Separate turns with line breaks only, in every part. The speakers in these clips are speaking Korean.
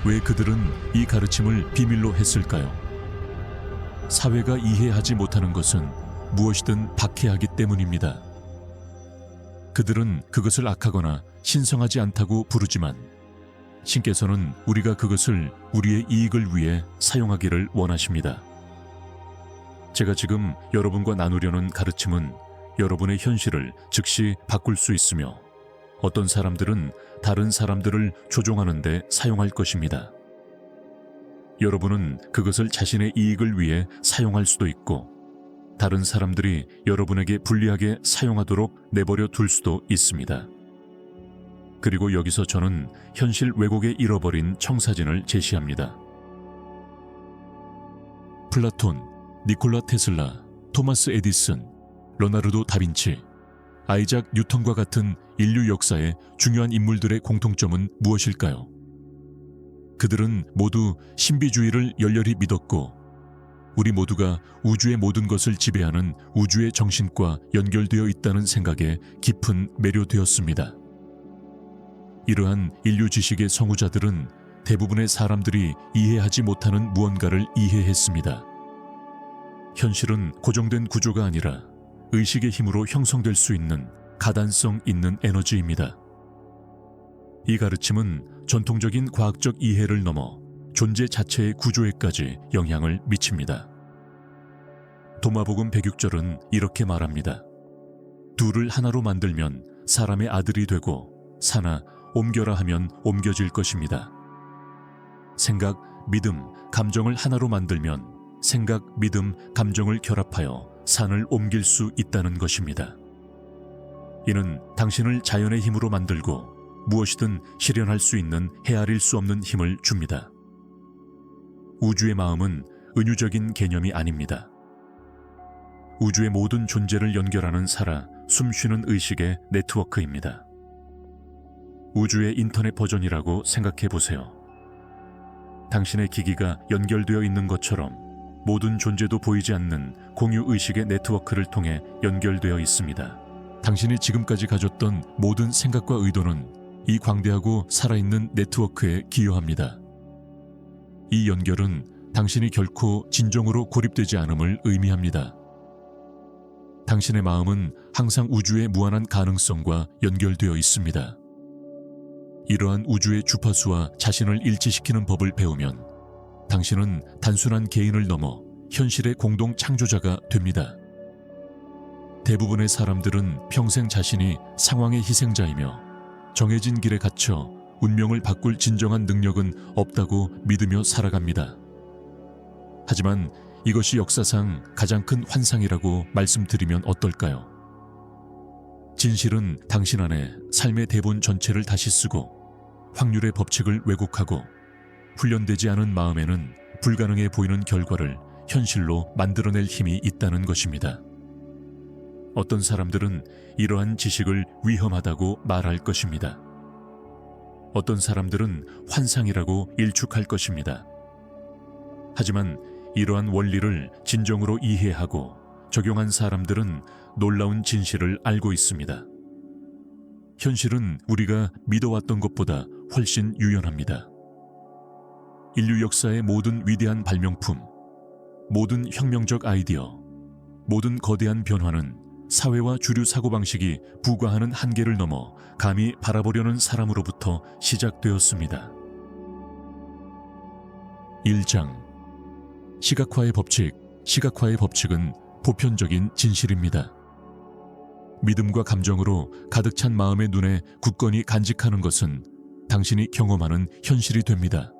왜 그들은 이 가르침을 비밀로 했을까요? 사회가 이해하지 못하는 것은 무엇이든 박해하기 때문입니다. 그들은 그것을 악하거나 신성하지 않다고 부르지만 신께서는 우리가 그것을 우리의 이익을 위해 사용하기를 원하십니다. 제가 지금 여러분과 나누려는 가르침은 여러분의 현실을 즉시 바꿀 수 있으며 어떤 사람들은 다른 사람들을 조종하는 데 사용할 것입니다. 여러분은 그것을 자신의 이익을 위해 사용할 수도 있고 다른 사람들이 여러분에게 불리하게 사용하도록 내버려 둘 수도 있습니다. 그리고 여기서 저는 현실 왜곡에 잃어버린 청사진을 제시합니다. 플라톤, 니콜라 테슬라, 토마스 에디슨, 레오나르도 다빈치, 아이작 뉴턴과 같은 인류 역사의 중요한 인물들의 공통점은 무엇일까요? 그들은 모두 신비주의를 열렬히 믿었고 우리 모두가 우주의 모든 것을 지배하는 우주의 정신과 연결되어 있다는 생각에 깊은 매료되었습니다. 이러한 인류 지식의 성우자들은 대부분의 사람들이 이해하지 못하는 무언가를 이해했습니다. 현실은 고정된 구조가 아니라 의식의 힘으로 형성될 수 있는 가단성 있는 에너지입니다. 이 가르침은 전통적인 과학적 이해를 넘어 존재 자체의 구조에까지 영향을 미칩니다. 도마복음 106절은 이렇게 말합니다. 둘을 하나로 만들면 사람의 아들이 되고 사나 옮겨라 하면 옮겨질 것입니다. 생각, 믿음, 감정을 하나로 만들면 생각, 믿음, 감정을 결합하여 산을 옮길 수 있다는 것입니다. 이는 당신을 자연의 힘으로 만들고 무엇이든 실현할 수 있는 헤아릴 수 없는 힘을 줍니다. 우주의 마음은 은유적인 개념이 아닙니다. 우주의 모든 존재를 연결하는 살아 숨쉬는 의식의 네트워크입니다. 우주의 인터넷 버전이라고 생각해 보세요. 당신의 기기가 연결되어 있는 것처럼 모든 존재도 보이지 않는 공유 의식의 네트워크를 통해 연결되어 있습니다. 당신이 지금까지 가졌던 모든 생각과 의도는 이 광대하고 살아있는 네트워크에 기여합니다. 이 연결은 당신이 결코 진정으로 고립되지 않음을 의미합니다. 당신의 마음은 항상 우주의 무한한 가능성과 연결되어 있습니다. 이러한 우주의 주파수와 자신을 일치시키는 법을 배우면 당신은 단순한 개인을 넘어 현실의 공동 창조자가 됩니다. 대부분의 사람들은 평생 자신이 상황의 희생자이며 정해진 길에 갇혀 운명을 바꿀 진정한 능력은 없다고 믿으며 살아갑니다. 하지만 이것이 역사상 가장 큰 환상이라고 말씀드리면 어떨까요? 진실은 당신 안에 삶의 대본 전체를 다시 쓰고 확률의 법칙을 왜곡하고 훈련되지 않은 마음에는 불가능해 보이는 결과를 현실로 만들어낼 힘이 있다는 것입니다. 어떤 사람들은 이러한 지식을 위험하다고 말할 것입니다. 어떤 사람들은 환상이라고 일축할 것입니다. 하지만 이러한 원리를 진정으로 이해하고 적용한 사람들은 놀라운 진실을 알고 있습니다. 현실은 우리가 믿어왔던 것보다 훨씬 유연합니다. 인류 역사의 모든 위대한 발명품, 모든 혁명적 아이디어, 모든 거대한 변화는 사회와 주류 사고방식이 부과하는 한계를 넘어 감히 바라보려는 사람으로부터 시작되었습니다. 1장 시각화의 법칙. 시각화의 법칙은 보편적인 진실입니다. 믿음과 감정으로 가득 찬 마음의 눈에 굳건히 간직하는 것은 당신이 경험하는 현실이 됩니다.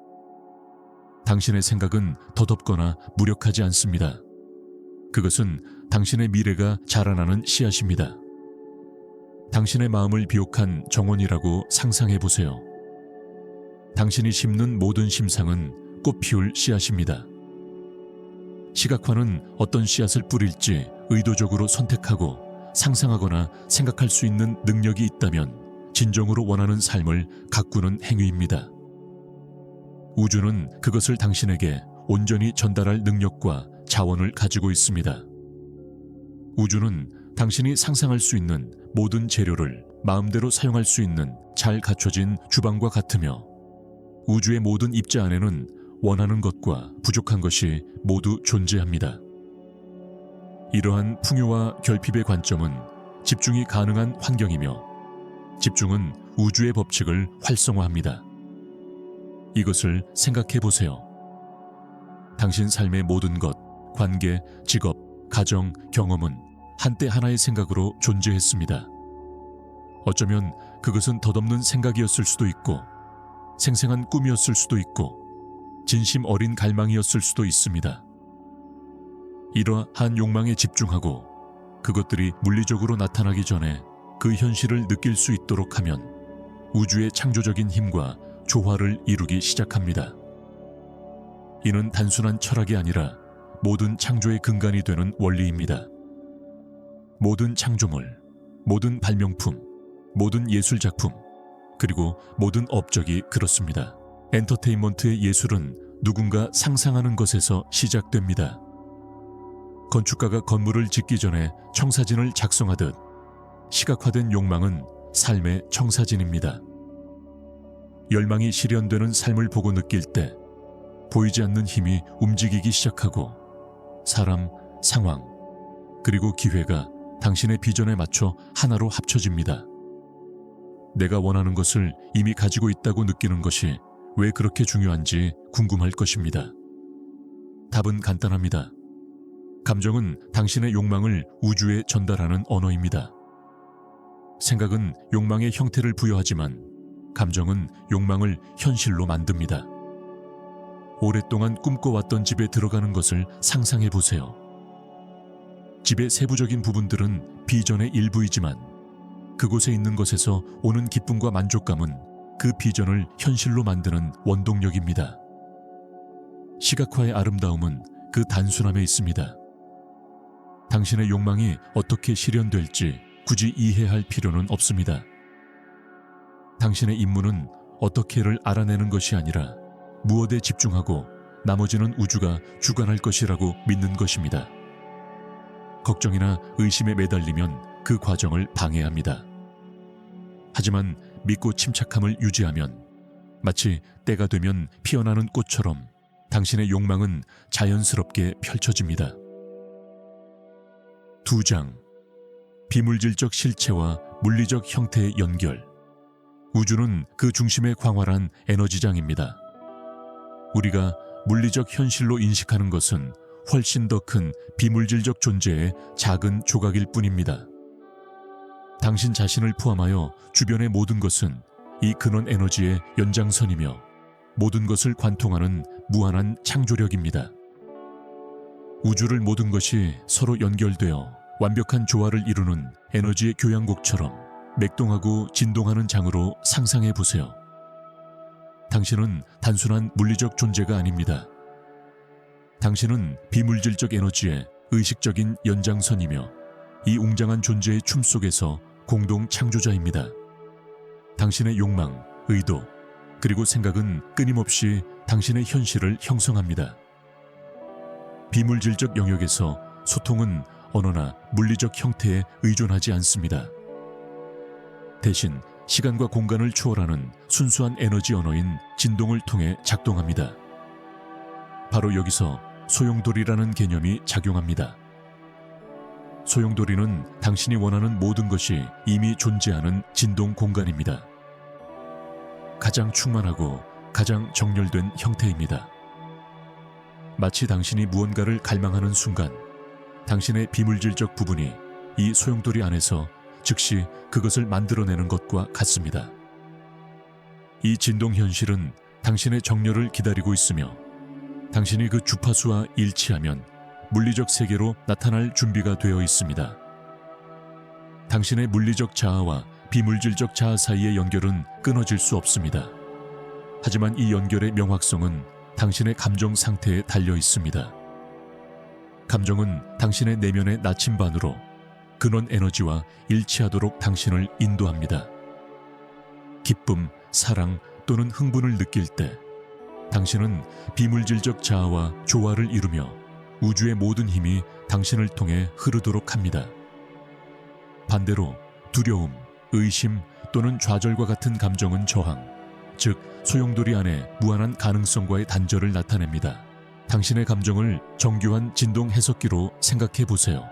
당신의 생각은 더덥거나 무력하지 않습니다. 그것은 당신의 미래가 자라나는 씨앗입니다. 당신의 마음을 비옥한 정원이라고 상상해 보세요. 당신이 심는 모든 심상은 꽃 피울 씨앗입니다. 시각화는 어떤 씨앗을 뿌릴지 의도적으로 선택하고 상상하거나 생각할 수 있는 능력이 있다면 진정으로 원하는 삶을 가꾸는 행위입니다. 우주는 그것을 당신에게 온전히 전달할 능력과 자원을 가지고 있습니다. 우주는 당신이 상상할 수 있는 모든 재료를 마음대로 사용할 수 있는 잘 갖춰진 주방과 같으며 우주의 모든 입자 안에는 원하는 것과 부족한 것이 모두 존재합니다. 이러한 풍요와 결핍의 관점은 집중이 가능한 환경이며, 집중은 우주의 법칙을 활성화합니다. 이것을 생각해 보세요. 당신 삶의 모든 것, 관계, 직업, 가정, 경험은 한때 하나의 생각으로 존재했습니다. 어쩌면 그것은 덧없는 생각이었을 수도 있고, 생생한 꿈이었을 수도 있고, 진심 어린 갈망이었을 수도 있습니다. 이러한 욕망에 집중하고 그것들이 물리적으로 나타나기 전에 그 현실을 느낄 수 있도록 하면 우주의 창조적인 힘과 조화를 이루기 시작합니다. 이는 단순한 철학이 아니라 모든 창조의 근간이 되는 원리입니다. 모든 창조물, 모든 발명품, 모든 예술작품, 그리고 모든 업적이 그렇습니다. 엔터테인먼트의 예술은 누군가 상상하는 것에서 시작됩니다. 건축가가 건물을 짓기 전에 청사진을 작성하듯 시각화된 욕망은 삶의 청사진입니다. 열망이 실현되는 삶을 보고 느낄 때 보이지 않는 힘이 움직이기 시작하고 사람, 상황, 그리고 기회가 당신의 비전에 맞춰 하나로 합쳐집니다. 내가 원하는 것을 이미 가지고 있다고 느끼는 것이 왜 그렇게 중요한지 궁금할 것입니다. 답은 간단합니다. 감정은 당신의 욕망을 우주에 전달하는 언어입니다. 생각은 욕망의 형태를 부여하지만 감정은 욕망을 현실로 만듭니다. 오랫동안 꿈꿔왔던 집에 들어가는 것을 상상해 보세요. 집의 세부적인 부분들은 비전의 일부이지만 그곳에 있는 것에서 오는 기쁨과 만족감은 그 비전을 현실로 만드는 원동력입니다. 시각화의 아름다움은 그 단순함에 있습니다. 당신의 욕망이 어떻게 실현될지 굳이 이해할 필요는 없습니다. 당신의 임무는 어떻게를 알아내는 것이 아니라 무엇에 집중하고 나머지는 우주가 주관할 것이라고 믿는 것입니다. 걱정이나 의심에 매달리면 그 과정을 방해합니다. 하지만 믿고 침착함을 유지하면 마치 때가 되면 피어나는 꽃처럼 당신의 욕망은 자연스럽게 펼쳐집니다. 2장. 비물질적 실체와 물리적 형태의 연결. 우주는 그 중심에 광활한 에너지장입니다. 우리가 물리적 현실로 인식하는 것은 훨씬 더 큰 비물질적 존재의 작은 조각일 뿐입니다. 당신 자신을 포함하여 주변의 모든 것은 이 근원 에너지의 연장선이며 모든 것을 관통하는 무한한 창조력입니다. 우주를 모든 것이 서로 연결되어 완벽한 조화를 이루는 에너지의 교향곡처럼 맥동하고 진동하는 장으로 상상해 보세요. 당신은 단순한 물리적 존재가 아닙니다. 당신은 비물질적 에너지의 의식적인 연장선이며 이 웅장한 존재의 춤 속에서 공동 창조자입니다. 당신의 욕망, 의도, 그리고 생각은 끊임없이 당신의 현실을 형성합니다. 비물질적 영역에서 소통은 언어나 물리적 형태에 의존하지 않습니다. 대신 시간과 공간을 초월하는 순수한 에너지 언어인 진동을 통해 작동합니다. 바로 여기서 소용돌이라는 개념이 작용합니다. 소용돌이는 당신이 원하는 모든 것이 이미 존재하는 진동 공간입니다. 가장 충만하고 가장 정렬된 형태입니다. 마치 당신이 무언가를 갈망하는 순간 당신의 비물질적 부분이 이 소용돌이 안에서 즉시 그것을 만들어내는 것과 같습니다. 이 진동 현실은 당신의 정렬을 기다리고 있으며 당신이 그 주파수와 일치하면 물리적 세계로 나타날 준비가 되어 있습니다. 당신의 물리적 자아와 비물질적 자아 사이의 연결은 끊어질 수 없습니다. 하지만 이 연결의 명확성은 당신의 감정 상태에 달려 있습니다. 감정은 당신의 내면의 나침반으로 근원 에너지와 일치하도록 당신을 인도합니다. 기쁨, 사랑 또는 흥분을 느낄 때 당신은 비물질적 자아와 조화를 이루며 우주의 모든 힘이 당신을 통해 흐르도록 합니다. 반대로 두려움, 의심 또는 좌절과 같은 감정은 저항, 즉 소용돌이 안에 무한한 가능성과의 단절을 나타냅니다. 당신의 감정을 정교한 진동 해석기로 생각해 보세요.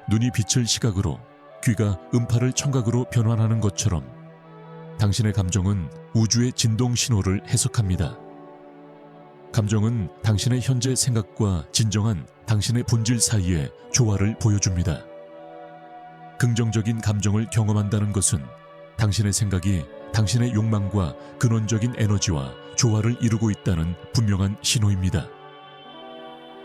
눈이 빛을 시각으로, 귀가 음파를 청각으로 변환하는 것처럼 당신의 감정은 우주의 진동 신호를 해석합니다. 감정은 당신의 현재 생각과 진정한 당신의 본질 사이의 조화를 보여줍니다. 긍정적인 감정을 경험한다는 것은 당신의 생각이 당신의 욕망과 근원적인 에너지와 조화를 이루고 있다는 분명한 신호입니다.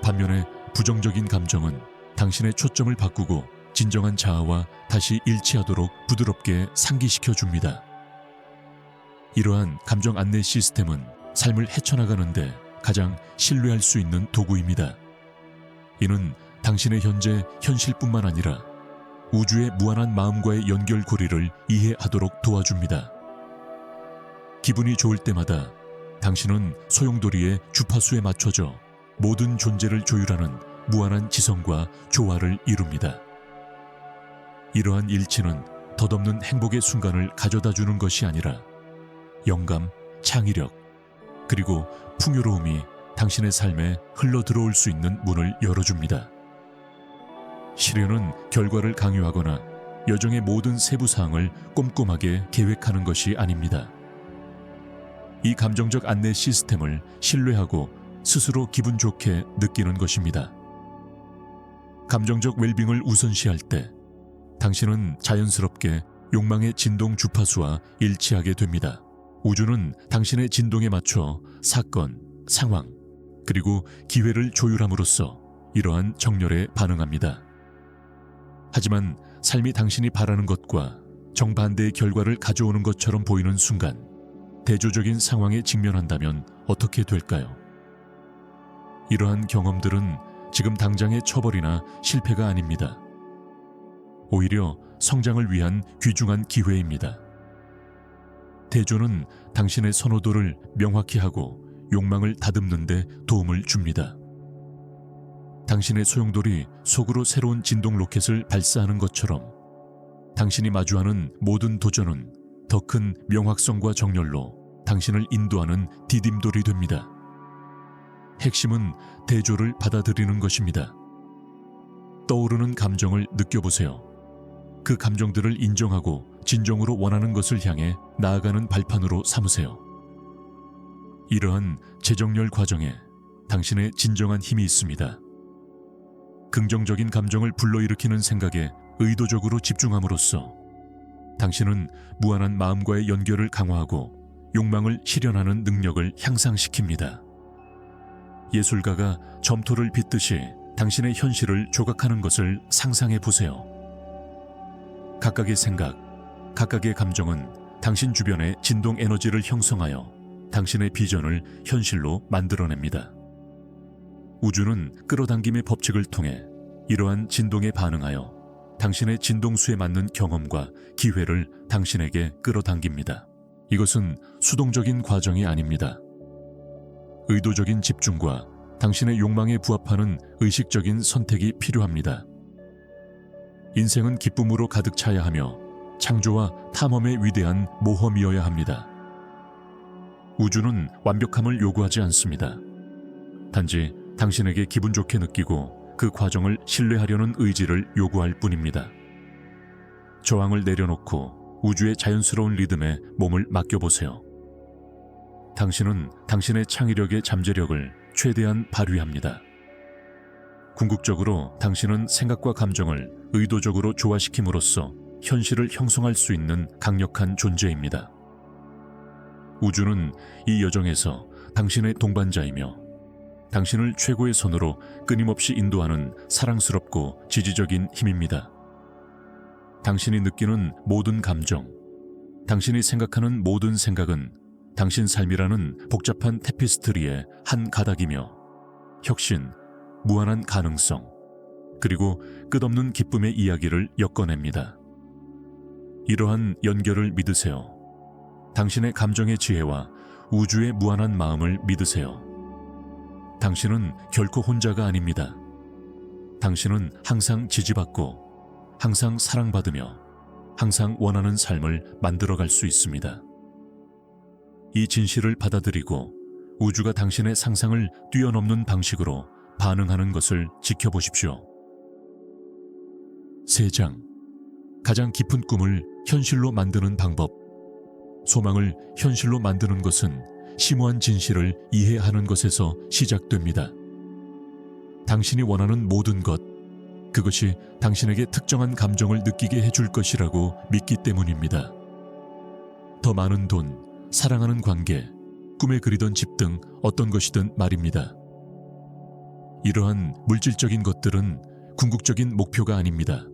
반면에 부정적인 감정은 당신의 초점을 바꾸고 진정한 자아와 다시 일치하도록 부드럽게 상기시켜 줍니다. 이러한 감정 안내 시스템은 삶을 헤쳐나가는데 가장 신뢰할 수 있는 도구입니다. 이는 당신의 현재 현실뿐만 아니라 우주의 무한한 마음과의 연결고리를 이해하도록 도와줍니다. 기분이 좋을 때마다 당신은 소용돌이의 주파수에 맞춰져 모든 존재를 조율하는 무한한 지성과 조화를 이룹니다. 이러한 일치는 덧없는 행복의 순간을 가져다주는 것이 아니라 영감, 창의력, 그리고 풍요로움이 당신의 삶에 흘러들어올 수 있는 문을 열어줍니다. 시련은 결과를 강요하거나 여정의 모든 세부 사항을 꼼꼼하게 계획하는 것이 아닙니다. 이 감정적 안내 시스템을 신뢰하고 스스로 기분 좋게 느끼는 것입니다. 감정적 웰빙을 우선시할 때 당신은 자연스럽게 욕망의 진동 주파수와 일치하게 됩니다. 우주는 당신의 진동에 맞춰 사건, 상황, 그리고 기회를 조율함으로써 이러한 정렬에 반응합니다. 하지만 삶이 당신이 바라는 것과 정반대의 결과를 가져오는 것처럼 보이는 순간 대조적인 상황에 직면한다면 어떻게 될까요? 이러한 경험들은 지금 당장의 처벌이나 실패가 아닙니다. 오히려 성장을 위한 귀중한 기회입니다. 대조는 당신의 선호도를 명확히 하고 욕망을 다듬는 데 도움을 줍니다. 당신의 소용돌이 속으로 새로운 진동 로켓을 발사하는 것처럼 당신이 마주하는 모든 도전은 더 큰 명확성과 정렬로 당신을 인도하는 디딤돌이 됩니다. 핵심은 대조를 받아들이는 것입니다. 떠오르는 감정을 느껴보세요. 그 감정들을 인정하고 진정으로 원하는 것을 향해 나아가는 발판으로 삼으세요. 이러한 재정렬 과정에 당신의 진정한 힘이 있습니다. 긍정적인 감정을 불러일으키는 생각에 의도적으로 집중함으로써 당신은 무한한 마음과의 연결을 강화하고 욕망을 실현하는 능력을 향상시킵니다. 예술가가 점토를 빗듯이 당신의 현실을 조각하는 것을 상상해 보세요. 각각의 생각, 각각의 감정은 당신 주변의 진동 에너지를 형성하여 당신의 비전을 현실로 만들어냅니다. 우주는 끌어당김의 법칙을 통해 이러한 진동에 반응하여 당신의 진동수에 맞는 경험과 기회를 당신에게 끌어당깁니다. 이것은 수동적인 과정이 아닙니다. 의도적인 집중과 당신의 욕망에 부합하는 의식적인 선택이 필요합니다. 인생은 기쁨으로 가득 차야 하며 창조와 탐험의 위대한 모험이어야 합니다. 우주는 완벽함을 요구하지 않습니다. 단지 당신에게 기분 좋게 느끼고 그 과정을 신뢰하려는 의지를 요구할 뿐입니다. 저항을 내려놓고 우주의 자연스러운 리듬에 몸을 맡겨보세요. 당신은 당신의 창의력의 잠재력을 최대한 발휘합니다. 궁극적으로 당신은 생각과 감정을 의도적으로 조화시킴으로써 현실을 형성할 수 있는 강력한 존재입니다. 우주는 이 여정에서 당신의 동반자이며 당신을 최고의 선으로 끊임없이 인도하는 사랑스럽고 지지적인 힘입니다. 당신이 느끼는 모든 감정, 당신이 생각하는 모든 생각은 당신 삶이라는 복잡한 테피스트리의 한 가닥이며 혁신, 무한한 가능성, 그리고 끝없는 기쁨의 이야기를 엮어냅니다. 이러한 연결을 믿으세요. 당신의 감정의 지혜와 우주의 무한한 마음을 믿으세요. 당신은 결코 혼자가 아닙니다. 당신은 항상 지지받고 항상 사랑받으며 항상 원하는 삶을 만들어갈 수 있습니다. 이 진실을 받아들이고 우주가 당신의 상상을 뛰어넘는 방식으로 반응하는 것을 지켜보십시오. 3장. 가장 깊은 꿈을 현실로 만드는 방법. 소망을 현실로 만드는 것은 심오한 진실을 이해하는 것에서 시작됩니다. 당신이 원하는 모든 것, 그것이 당신에게 특정한 감정을 느끼게 해줄 것이라고 믿기 때문입니다. 더 많은 돈, 사랑하는 관계, 꿈에 그리던 집 등 어떤 것이든 말입니다. 이러한 물질적인 것들은 궁극적인 목표가 아닙니다.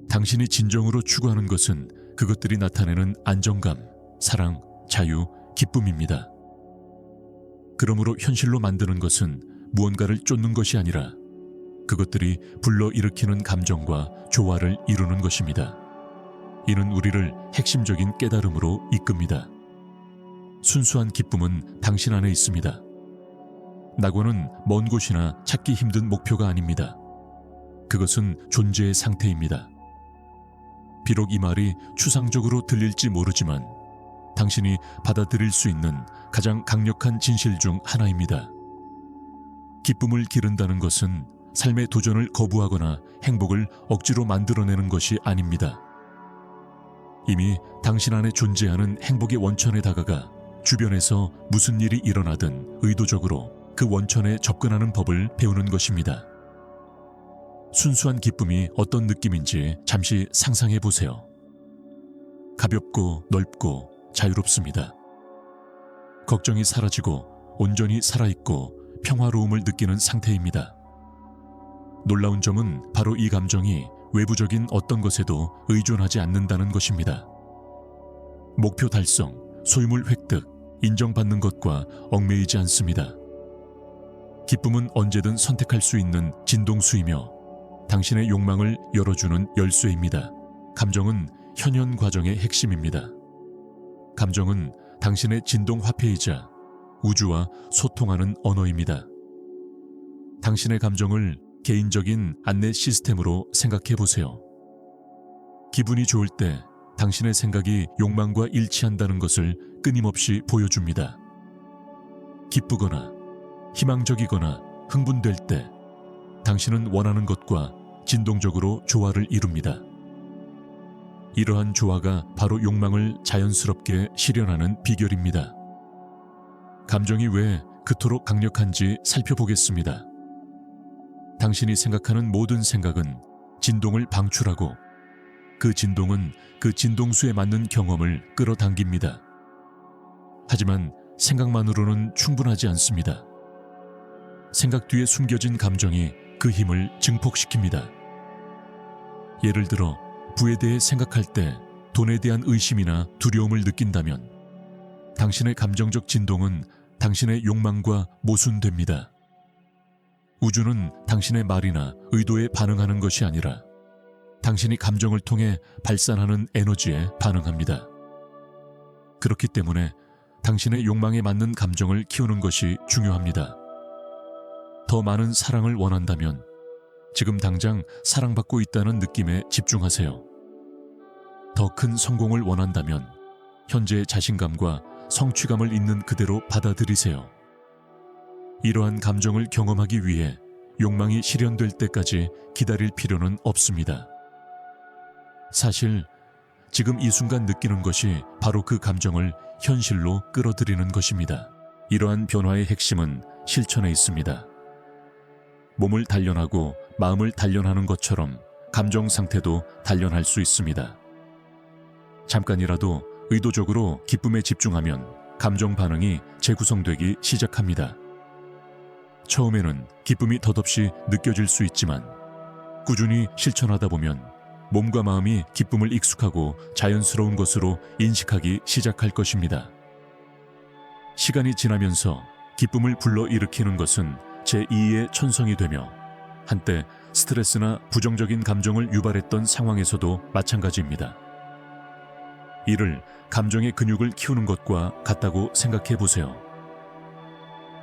당신이 진정으로 추구하는 것은 그것들이 나타내는 안정감, 사랑, 자유, 기쁨입니다. 그러므로 현실로 만드는 것은 무언가를 쫓는 것이 아니라 그것들이 불러일으키는 감정과 조화를 이루는 것입니다. 이는 우리를 핵심적인 깨달음으로 이끕니다. 순수한 기쁨은 당신 안에 있습니다. 낙원은 먼 곳이나 찾기 힘든 목표가 아닙니다. 그것은 존재의 상태입니다. 비록 이 말이 추상적으로 들릴지 모르지만 당신이 받아들일 수 있는 가장 강력한 진실 중 하나입니다. 기쁨을 기른다는 것은 삶의 도전을 거부하거나 행복을 억지로 만들어내는 것이 아닙니다. 이미 당신 안에 존재하는 행복의 원천에 다가가 주변에서 무슨 일이 일어나든 의도적으로 그 원천에 접근하는 법을 배우는 것입니다. 순수한 기쁨이 어떤 느낌인지 잠시 상상해 보세요. 가볍고 넓고 자유롭습니다. 걱정이 사라지고 온전히 살아있고 평화로움을 느끼는 상태입니다. 놀라운 점은 바로 이 감정이 외부적인 어떤 것에도 의존하지 않는다는 것입니다. 목표 달성, 소유물 획득, 인정받는 것과 얽매이지 않습니다. 기쁨은 언제든 선택할 수 있는 진동수이며 당신의 욕망을 열어주는 열쇠입니다. 감정은 현현 과정의 핵심입니다. 감정은 당신의 진동 화폐이자 우주와 소통하는 언어입니다. 당신의 감정을 개인적인 안내 시스템으로 생각해 보세요. 기분이 좋을 때 당신의 생각이 욕망과 일치한다는 것을 끊임없이 보여줍니다. 기쁘거나 희망적이거나 흥분될 때 당신은 원하는 것과 진동적으로 조화를 이룹니다. 이러한 조화가 바로 욕망을 자연스럽게 실현하는 비결입니다. 감정이 왜 그토록 강력한지 살펴보겠습니다. 당신이 생각하는 모든 생각은 진동을 방출하고 그 진동은 그 진동수에 맞는 경험을 끌어당깁니다. 하지만 생각만으로는 충분하지 않습니다. 생각 뒤에 숨겨진 감정이 그 힘을 증폭시킵니다. 예를 들어 부에 대해 생각할 때 돈에 대한 의심이나 두려움을 느낀다면 당신의 감정적 진동은 당신의 욕망과 모순됩니다. 우주는 당신의 말이나 의도에 반응하는 것이 아니라 당신이 감정을 통해 발산하는 에너지에 반응합니다. 그렇기 때문에 당신의 욕망에 맞는 감정을 키우는 것이 중요합니다. 더 많은 사랑을 원한다면 지금 당장 사랑받고 있다는 느낌에 집중하세요. 더 큰 성공을 원한다면 현재의 자신감과 성취감을 있는 그대로 받아들이세요. 이러한 감정을 경험하기 위해 욕망이 실현될 때까지 기다릴 필요는 없습니다. 사실 지금 이 순간 느끼는 것이 바로 그 감정을 현실로 끌어들이는 것입니다. 이러한 변화의 핵심은 실천에 있습니다. 몸을 단련하고 마음을 단련하는 것처럼 감정 상태도 단련할 수 있습니다. 잠깐이라도 의도적으로 기쁨에 집중하면 감정 반응이 재구성되기 시작합니다. 처음에는 기쁨이 덧없이 느껴질 수 있지만 꾸준히 실천하다 보면 몸과 마음이 기쁨을 익숙하고 자연스러운 것으로 인식하기 시작할 것입니다. 시간이 지나면서 기쁨을 불러일으키는 것은 제2의 천성이 되며 한때 스트레스나 부정적인 감정을 유발했던 상황에서도 마찬가지입니다. 이를 감정의 근육을 키우는 것과 같다고 생각해 보세요.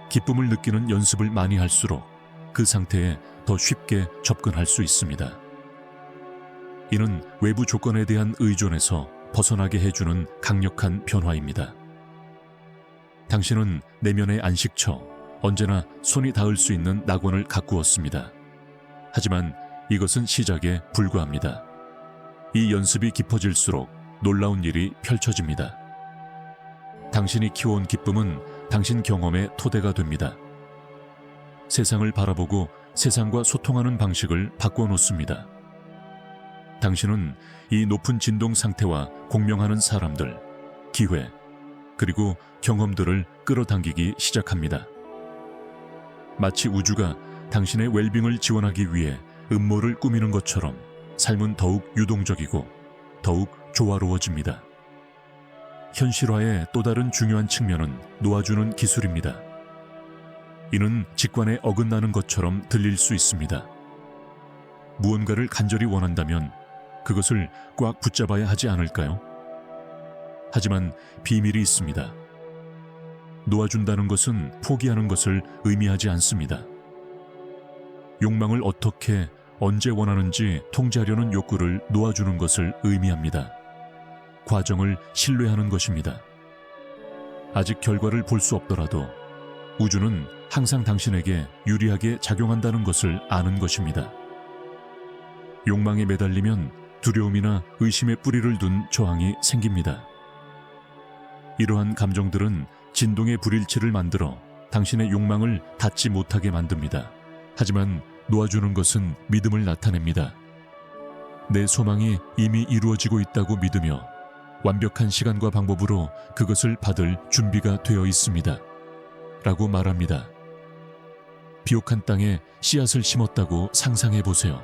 기쁨을 느끼는 연습을 많이 할수록 그 상태에 더 쉽게 접근할 수 있습니다. 이는 외부 조건에 대한 의존에서 벗어나게 해주는 강력한 변화입니다. 당신은 내면의 안식처, 언제나 손이 닿을 수 있는 낙원을 가꾸었습니다. 하지만 이것은 시작에 불과합니다. 이 연습이 깊어질수록 놀라운 일이 펼쳐집니다. 당신이 키워온 기쁨은 당신 경험의 토대가 됩니다. 세상을 바라보고 세상과 소통하는 방식을 바꿔놓습니다. 당신은 이 높은 진동 상태와 공명하는 사람들, 기회, 그리고 경험들을 끌어당기기 시작합니다. 마치 우주가 당신의 웰빙을 지원하기 위해 음모를 꾸미는 것처럼 삶은 더욱 유동적이고 더욱 조화로워집니다. 현실화의 또 다른 중요한 측면은 놓아주는 기술입니다. 이는 직관에 어긋나는 것처럼 들릴 수 있습니다. 무언가를 간절히 원한다면 그것을 꽉 붙잡아야 하지 않을까요? 하지만 비밀이 있습니다. 놓아준다는 것은 포기하는 것을 의미하지 않습니다. 욕망을 어떻게, 언제 원하는지 통제하려는 욕구를 놓아주는 것을 의미합니다. 과정을 신뢰하는 것입니다. 아직 결과를 볼 수 없더라도 우주는 항상 당신에게 유리하게 작용한다는 것을 아는 것입니다. 욕망에 매달리면 두려움이나 의심의 뿌리를 둔 저항이 생깁니다. 이러한 감정들은 진동의 불일치를 만들어 당신의 욕망을 닿지 못하게 만듭니다. 하지만 놓아주는 것은 믿음을 나타냅니다. 내 소망이 이미 이루어지고 있다고 믿으며 완벽한 시간과 방법으로 그것을 받을 준비가 되어 있습니다. 라고 말합니다. 비옥한 땅에 씨앗을 심었다고 상상해 보세요.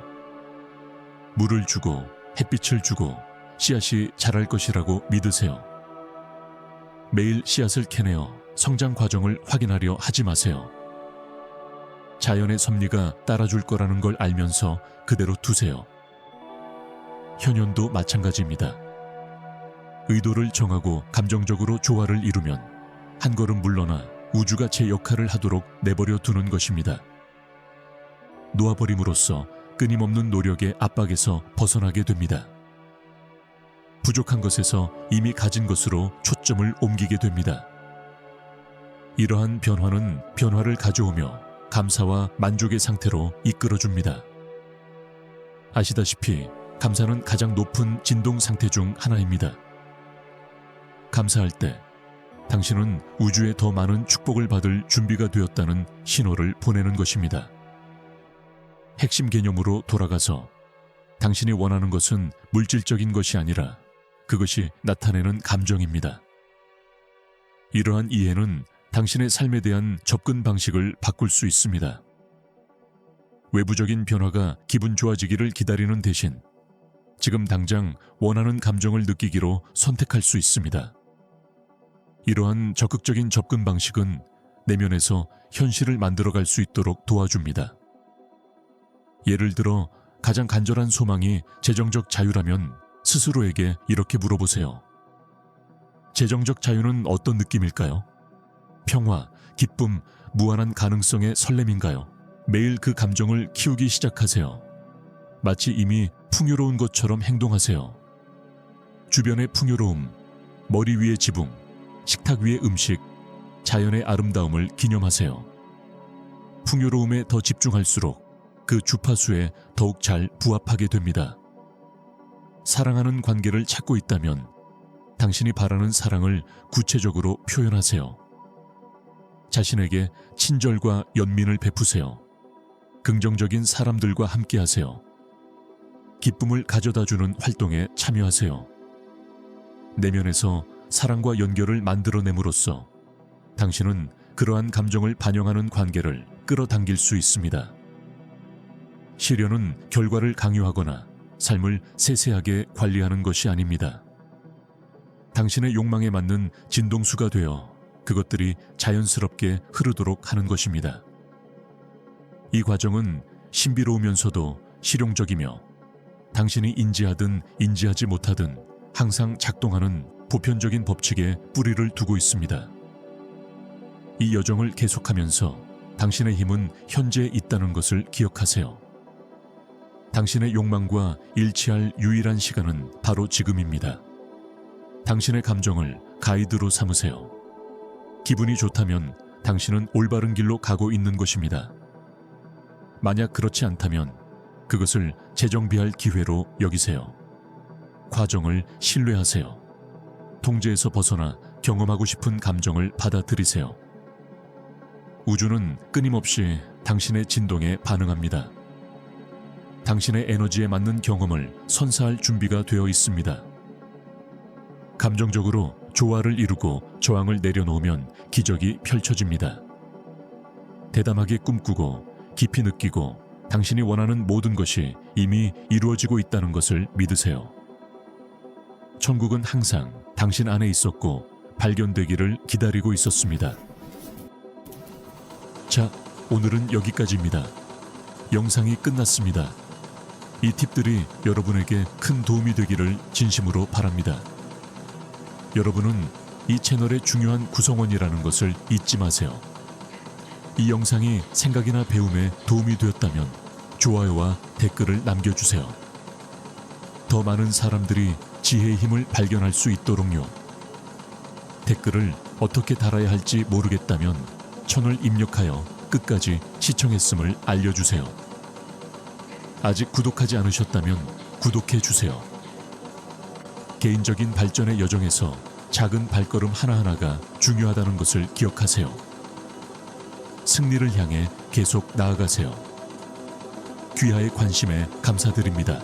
물을 주고 햇빛을 주고 씨앗이 자랄 것이라고 믿으세요. 매일 씨앗을 캐내어 성장 과정을 확인하려 하지 마세요. 자연의 섭리가 따라줄 거라는 걸 알면서 그대로 두세요. 현현도 마찬가지입니다. 의도를 정하고 감정적으로 조화를 이루면 한 걸음 물러나 우주가 제 역할을 하도록 내버려 두는 것입니다. 놓아버림으로써 끊임없는 노력의 압박에서 벗어나게 됩니다. 부족한 것에서 이미 가진 것으로 초점을 옮기게 됩니다. 이러한 변화는 변화를 가져오며 감사와 만족의 상태로 이끌어줍니다. 아시다시피 감사는 가장 높은 진동 상태 중 하나입니다. 감사할 때 당신은 우주에 더 많은 축복을 받을 준비가 되었다는 신호를 보내는 것입니다. 핵심 개념으로 돌아가서 당신이 원하는 것은 물질적인 것이 아니라 그것이 나타내는 감정입니다. 이러한 이해는 당신의 삶에 대한 접근 방식을 바꿀 수 있습니다. 외부적인 변화가 기분 좋아지기를 기다리는 대신 지금 당장 원하는 감정을 느끼기로 선택할 수 있습니다. 이러한 적극적인 접근 방식은 내면에서 현실을 만들어갈 수 있도록 도와줍니다. 예를 들어 가장 간절한 소망이 재정적 자유라면 스스로에게 이렇게 물어보세요. 재정적 자유는 어떤 느낌일까요? 평화, 기쁨, 무한한 가능성의 설렘인가요? 매일 그 감정을 키우기 시작하세요. 마치 이미 풍요로운 것처럼 행동하세요. 주변의 풍요로움, 머리 위의 지붕, 식탁 위의 음식, 자연의 아름다움을 기념하세요. 풍요로움에 더 집중할수록 그 주파수에 더욱 잘 부합하게 됩니다. 사랑하는 관계를 찾고 있다면 당신이 바라는 사랑을 구체적으로 표현하세요. 자신에게 친절과 연민을 베푸세요. 긍정적인 사람들과 함께하세요. 기쁨을 가져다주는 활동에 참여하세요. 내면에서 사랑과 연결을 만들어냄으로써 당신은 그러한 감정을 반영하는 관계를 끌어당길 수 있습니다. 시련은 결과를 강요하거나 삶을 세세하게 관리하는 것이 아닙니다. 당신의 욕망에 맞는 진동수가 되어 그것들이 자연스럽게 흐르도록 하는 것입니다. 이 과정은 신비로우면서도 실용적이며 당신이 인지하든 인지하지 못하든 항상 작동하는 보편적인 법칙에 뿌리를 두고 있습니다. 이 여정을 계속하면서 당신의 힘은 현재에 있다는 것을 기억하세요. 당신의 욕망과 일치할 유일한 시간은 바로 지금입니다. 당신의 감정을 가이드로 삼으세요. 기분이 좋다면 당신은 올바른 길로 가고 있는 것입니다. 만약 그렇지 않다면 그것을 재정비할 기회로 여기세요. 과정을 신뢰하세요. 통제에서 벗어나 경험하고 싶은 감정을 받아들이세요. 우주는 끊임없이 당신의 진동에 반응합니다. 당신의 에너지에 맞는 경험을 선사할 준비가 되어 있습니다. 감정적으로 조화를 이루고 저항을 내려놓으면 기적이 펼쳐집니다. 대담하게 꿈꾸고 깊이 느끼고 당신이 원하는 모든 것이 이미 이루어지고 있다는 것을 믿으세요. 천국은 항상 당신 안에 있었고 발견되기를 기다리고 있었습니다. 자, 오늘은 여기까지입니다. 영상이 끝났습니다. 이 팁들이 여러분에게 큰 도움이 되기를 진심으로 바랍니다. 여러분은 이 채널의 중요한 구성원이라는 것을 잊지 마세요. 이 영상이 생각이나 배움에 도움이 되었다면 좋아요와 댓글을 남겨주세요. 더 많은 사람들이 지혜의 힘을 발견할 수 있도록요. 댓글을 어떻게 달아야 할지 모르겠다면 천을 입력하여 끝까지 시청했음을 알려주세요. 아직 구독하지 않으셨다면 구독해주세요. 개인적인 발전의 여정에서 작은 발걸음 하나하나가 중요하다는 것을 기억하세요. 승리를 향해 계속 나아가세요. 귀하의 관심에 감사드립니다.